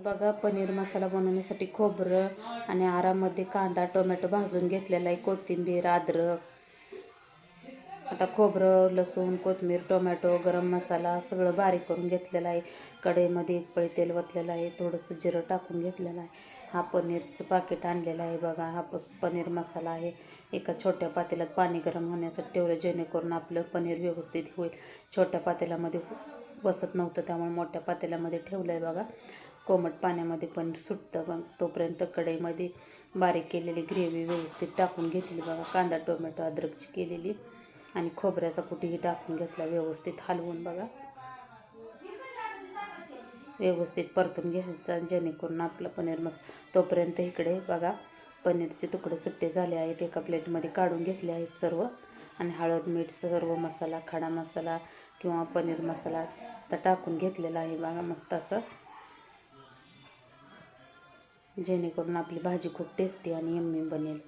बघा, पनीर मसाला बनवण्यासाठी खोबरं आणि आरामध्ये कांदा टोमॅटो भाजून घेतलेला आहे, कोथिंबीर अद्रक. आता खोबरं लसूण कोथिंबीर टोमॅटो गरम मसाला सगळं बारीक करून घेतलेलं आहे. कढईमध्ये एक पळी तेल वतलेलं आहे, थोडंसं जिरं टाकून घेतलेलं आहे. हा पनीरचं पाकिट आणलेलं आहे बघा. हा पनीर मसाला आहे. एका छोट्या पातेल्यात पाणी गरम होण्यासाठी ठेवलं, जेणेकरून आपलं पनीर व्यवस्थित होईल. छोट्या पातेल्यामध्ये बसत नव्हतं, त्यामुळे मोठ्या पातेल्यामध्ये ठेवलं आहे बघा. कोमट पाण्यामध्ये पनीर सुटतं. मग तोपर्यंत कढईमध्ये बारीक केलेली ग्रेव्ही व्यवस्थित टाकून घेतली बघा. कांदा टोमॅटो अद्रकची केलेली आणि खोबऱ्याचा कुटीही टाकून घेतला. व्यवस्थित हलवून बघा, व्यवस्थित परतून घ्यायचा, जेणेकरून आपलं पनीर तोपर्यंत इकडे बघा पनीरचे तुकडे सुट्टे झाले आहेत. एका प्लेटमध्ये काढून घेतले आहेत सर्व. आणि हळद मीठ सर्व मसाला खडा मसाला किंवा पनीर मसाला तर टाकून घेतलेला आहे बघा, मस्त असं, जेणेकरून आपली भाजी खूप टेस्टी आणि यम्मी बनेल.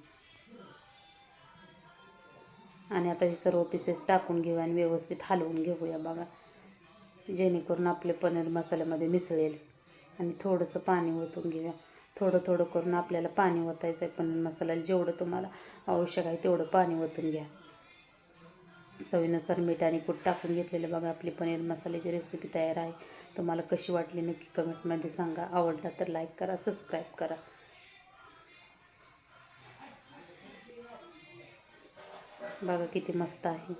आणि आता हे सर्व पीसेस टाकून घेऊया आणि व्यवस्थित हलवून घेऊया बघा, जेणेकरून आपले पनीर मसाल्यामध्ये मिसळेल. आणि थोडंसं पाणी ओतून घेऊया. थोडं थोडं करून आपल्याला पाणी ओतायचं आहे पनीर मसाल्याला. जेवढं तुम्हाला आवश्यक आहे तेवढं पाणी ओतून घ्या. चवीनुसार मीठ आणि कूट टाकून घेतलेलं बघा. आपली पनीर मसाल्याची रेसिपी तयार आहे. तुम्हाला कशी वाटली नक्की कमेंटमध्ये सांगा. आवडला तर लाईक करा, सबस्क्राईब करा. बघा किती मस्त आहे.